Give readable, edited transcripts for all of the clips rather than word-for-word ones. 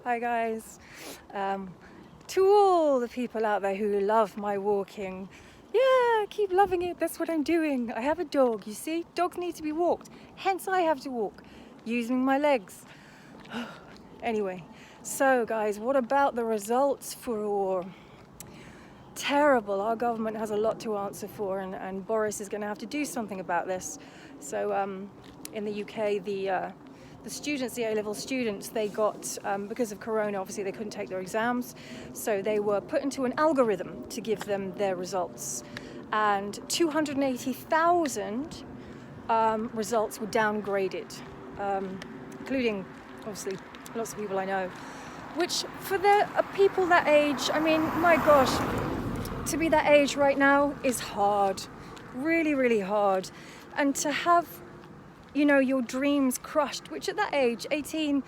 Hi guys. To all the people out there who love my walking, yeah, keep loving it. That's what I'm doing. I have a dog, you see? Dogs need to be walked. Hence I have to walk using my legs. Anyway, so guys, what about the results for terrible? Our government has a lot to answer for, and Boris is going to have to do something about this. So in the UK, the students, the A-level students, they got, because of Corona, obviously they couldn't take their exams, so they were put into an algorithm to give them their results. And 280,000 results were downgraded, including, obviously, lots of people I know. Which, for the people that age, I mean, my gosh, to be that age right now is hard. Really, really hard. And to have, you know, your dreams crushed, which at that age, 18,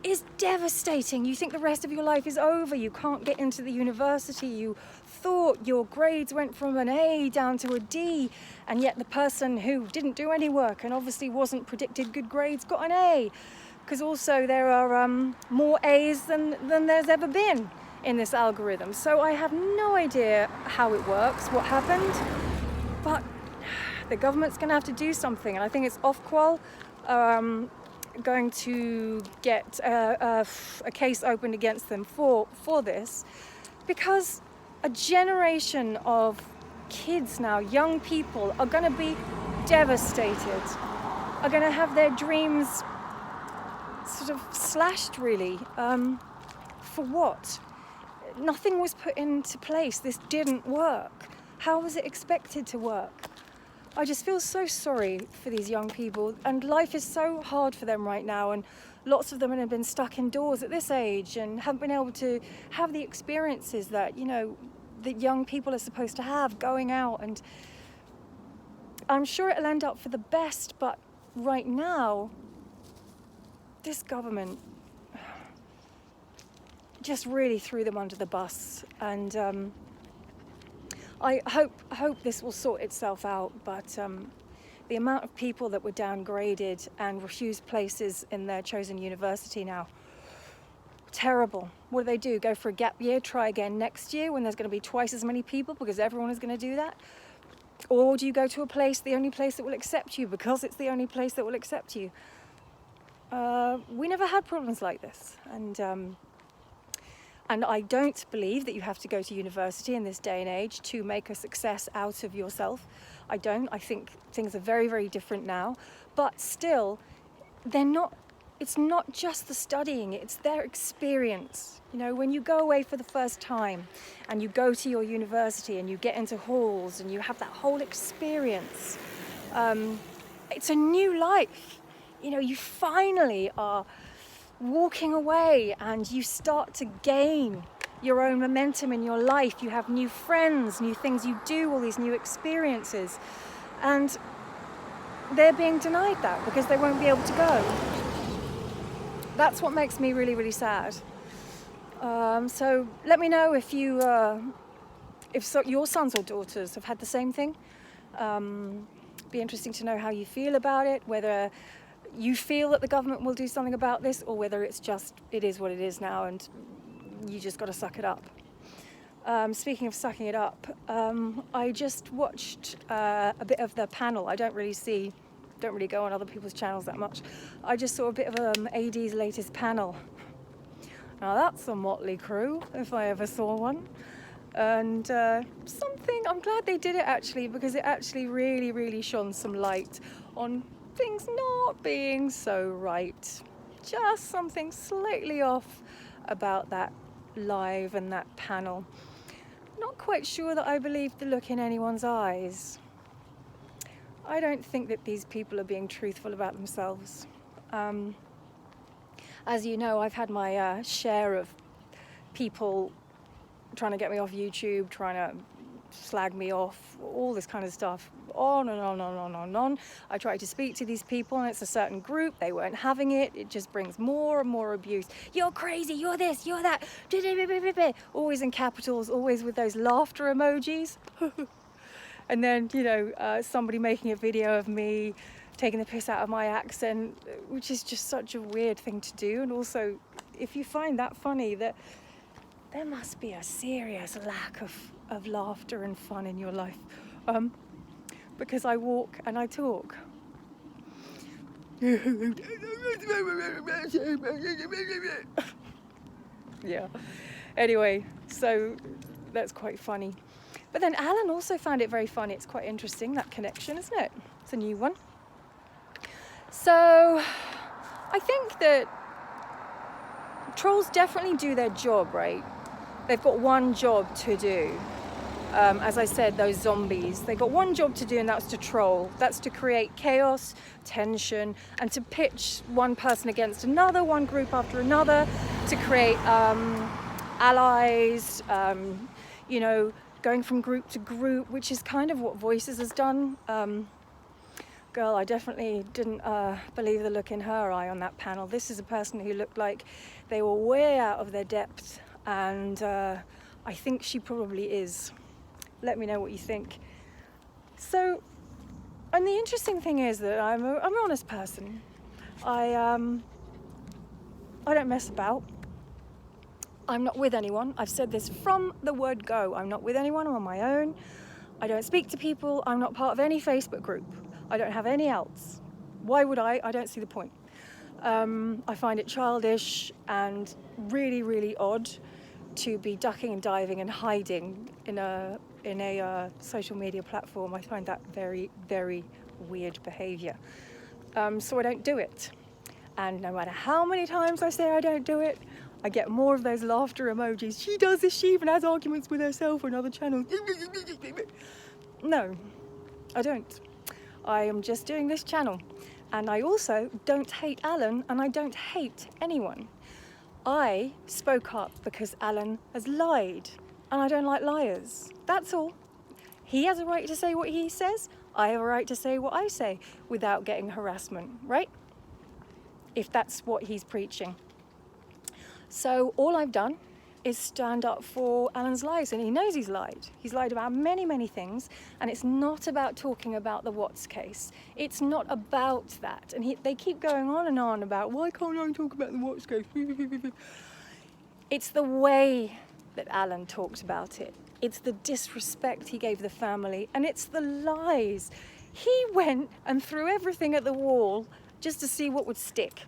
is devastating. You think the rest of your life is over. You can't get into the university. You thought your grades went from an A down to a D, and yet the person who didn't do any work and obviously wasn't predicted good grades got an A. Because also there are more A's than there's ever been in this algorithm. So I have no idea how it works, what happened, but the government's going to have to do something, and I think it's Ofqual going to get a case opened against them for this, because a generation of kids now, young people, are going to be devastated, are going to have their dreams sort of slashed, really. For what? Nothing was put into place. This didn't work. How was it expected to work? I just feel so sorry for these young people, and life is so hard for them right now, and lots of them have been stuck indoors at this age and haven't been able to have the experiences that, you know, that young people are supposed to have, going out. And I'm sure it'll end up for the best, but right now this government just really threw them under the bus, and I hope this will sort itself out, but the amount of people that were downgraded and refused places in their chosen university now, terrible. What do? Go for a gap year, try again next year when there's going to be twice as many people because everyone is going to do that? Or do you go to a place, the only place that will accept you because it's the only place that will accept you? We never had problems like this, and I don't believe that you have to go to university in this day and age to make a success out of yourself. I don't. I think things are very, very different now. But still, it's not just the studying, it's their experience. You know, when you go away for the first time and you go to your university and you get into halls and you have that whole experience, it's a new life. You know, you finally are walking away and you start to gain your own momentum in your life. You have new friends, new things you do, all these new experiences, and they're being denied that because they won't be able to go. That's what makes me really, really sad. So let me know if your sons or daughters have had the same thing. Be interesting to know how you feel about it, whether you feel that the government will do something about this, or whether it is what it is now and you just got to suck it up. Speaking of sucking it up, I just watched a bit of the panel. I don't really go on other people's channels that much. I just saw a bit of AD's latest panel. Now that's a motley crew, if I ever saw one. And I'm glad they did it actually, because it actually really, really shone some light on things not being so right. Just something slightly off about that live and that panel. Not quite sure that I believe the look in anyone's eyes. I don't think that these people are being truthful about themselves. As you know, I've had my share of people trying to get me off YouTube, trying to slag me off, all this kind of stuff, on and on and on and on. I tried to speak to these people, and it's a certain group, they weren't having it. It just brings more and more abuse. You're crazy, you're this, you're that, always in capitals, always with those laughter emojis. And then, you know, somebody making a video of me taking the piss out of my accent, which is just such a weird thing to do, and also if you find that funny, that there must be a serious lack of laughter and fun in your life, because I walk and I talk. Yeah. Anyway, so that's quite funny. But then Alan also found it very funny. It's quite interesting, that connection, isn't it? It's a new one. So I think that trolls definitely do their job, right? They've got one job to do. As I said, those zombies, they've got one job to do, and that's to troll. That's to create chaos, tension, and to pitch one person against another, one group after another, to create allies, going from group to group, which is kind of what Voices has done. Girl, I definitely didn't believe the look in her eye on that panel. This is a person who looked like they were way out of their depth, and I think she probably is. Let me know what you think. So, and the interesting thing is that I'm an honest person. I don't mess about. I'm not with anyone. I've said this from the word go. I'm not with anyone. I'm on my own. I don't speak to people. I'm not part of any Facebook group. I don't have any outs. Why would I? I don't see the point. I find it childish and really, really odd to be ducking and diving and hiding in a social media platform. I find that very, very weird behaviour. So I don't do it. And no matter how many times I say I don't do it, I get more of those laughter emojis. She does this, she even has arguments with herself on other channels. No, I don't. I am just doing this channel. And I also don't hate Alan, and I don't hate anyone. I spoke up because Alan has lied, and I don't like liars. That's all. He has a right to say what he says. I have a right to say what I say without getting harassment, right? If that's what he's preaching. So all I've done is stand up for Alan's lies, and he knows he's lied. He's lied about many, many things, and it's not about talking about the Watts case. It's not about that. And they keep going on and on about, why can't I talk about the Watts case? It's the way that Alan talked about it. It's the disrespect he gave the family, and it's the lies. He went and threw everything at the wall just to see what would stick.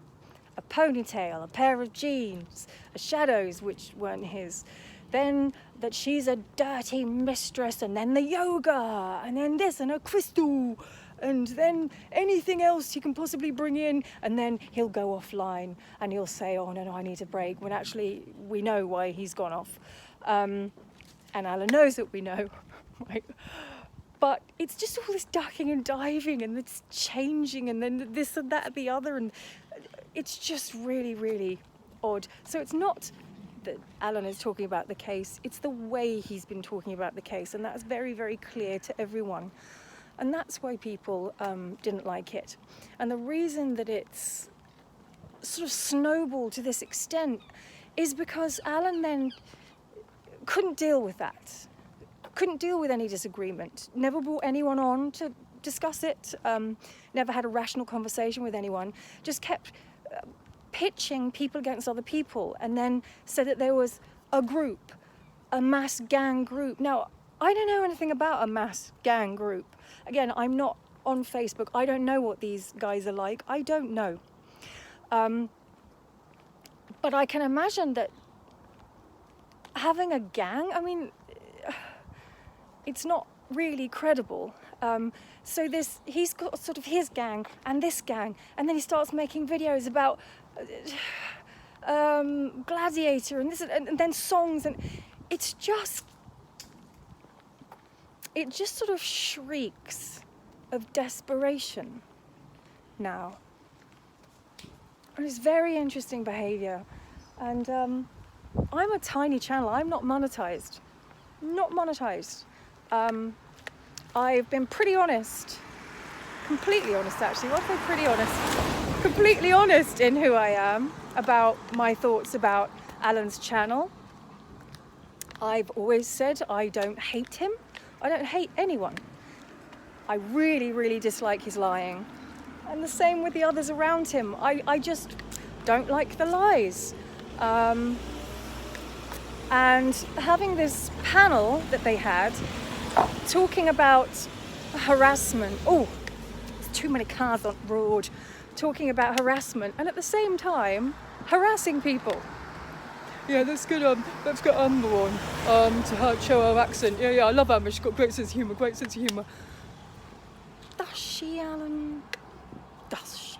A ponytail, a pair of jeans, shadows which weren't his, then that she's a dirty mistress, and then the yoga, and then this, and a crystal, and then anything else he can possibly bring in, and then he'll go offline and he'll say, oh no, I need a break, when actually we know why he's gone off. And Alan knows that we know, right? But it's just all this ducking and diving, and it's changing, and then this and that and the other, and it's just really, really odd. So it's not that Alan is talking about the case, it's the way he's been talking about the case, and that's very, very clear to everyone. And that's why people didn't like it. And the reason that it's sort of snowballed to this extent is because Alan then couldn't deal with that. Couldn't deal with any disagreement. Never brought anyone on to discuss it. Never had a rational conversation with anyone. Just kept pitching people against other people, and then said that there was a group, a mass gang group. Now, I don't know anything about a mass gang group. Again, I'm not on Facebook. I don't know what these guys are like. I don't know. But I can imagine that having a gang, I mean, it's not really credible. So he's got sort of his gang and this gang, and then he starts making videos about Gladiator and this, and then songs, and it just sort of shrieks of desperation now. And it's very interesting behaviour. And I'm a tiny channel. I'm not monetized. Not monetized. I've been pretty honest, completely honest actually, what if I'm pretty honest? Completely honest in who I am, about my thoughts about Alan's channel. I've always said I don't hate him, I don't hate anyone. I really, really dislike his lying. And the same with the others around him. I just don't like the lies. And having this panel that they had talking about harassment. Oh, there's too many cars on the road. Talking about harassment and at the same time harassing people. Yeah, let's get Amber on to show her accent. Yeah, I love Amber. She's got great sense of humour. Does she, Alan? Does she?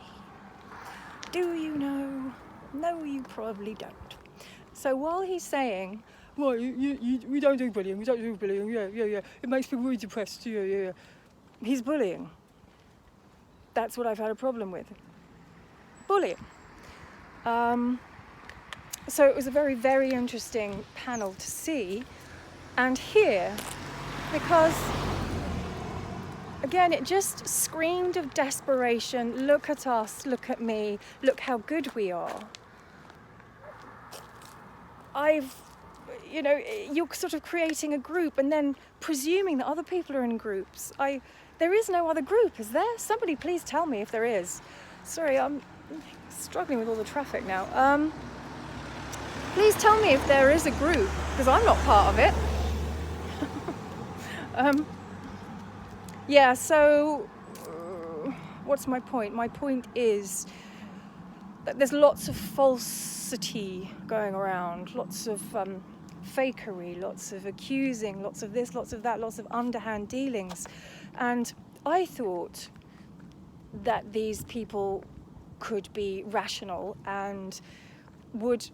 Do you know? No, you probably don't. So while he's saying, well, we don't do bullying. Yeah. It makes people really depressed. Yeah. He's bullying. That's what I've had a problem with. Bullying. So it was a very, very interesting panel to see and hear, because again, it just screamed of desperation. Look at us, look at me, look how good we are. You're sort of creating a group and then presuming that other people are in groups. There is no other group, is there? Somebody please tell me if there is. Sorry, I'm struggling with all the traffic now. Please tell me if there is a group, because I'm not part of it. What's my point? My point is that there's lots of falsity going around, lots of fakery, lots of accusing, lots of this, lots of that, lots of underhand dealings. And I thought that these people could be rational and would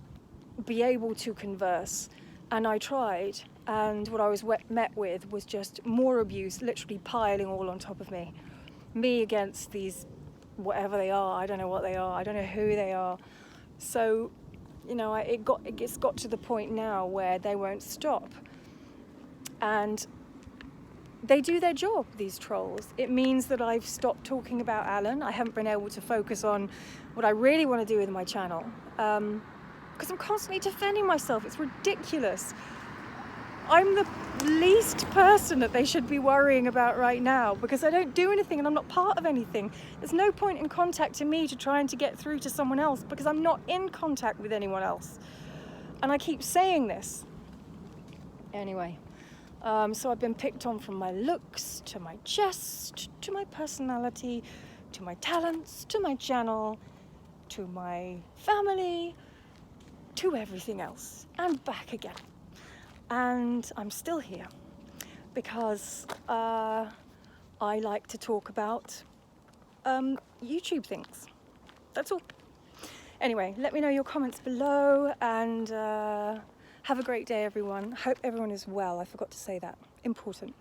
be able to converse. And I tried, and what I was met with was just more abuse, literally piling all on top of me. Me against these, whatever they are, I don't know what they are, I don't know who they are. So, it's got to the point now where they won't stop. And they do their job, these trolls. It means that I've stopped talking about Alan. I haven't been able to focus on what I really want to do with my channel. Because I'm constantly defending myself. It's ridiculous. I'm the least person that they should be worrying about right now, because I don't do anything and I'm not part of anything. There's no point in contacting me to trying to get through to someone else, because I'm not in contact with anyone else. And I keep saying this. Anyway, so I've been picked on from my looks, to my chest, to my personality, to my talents, to my channel, to my family, to everything else, and back again. And I'm still here because I like to talk about YouTube things. That's all. Anyway, let me know your comments below, and have a great day, everyone. Hope everyone is well. I forgot to say that. Important.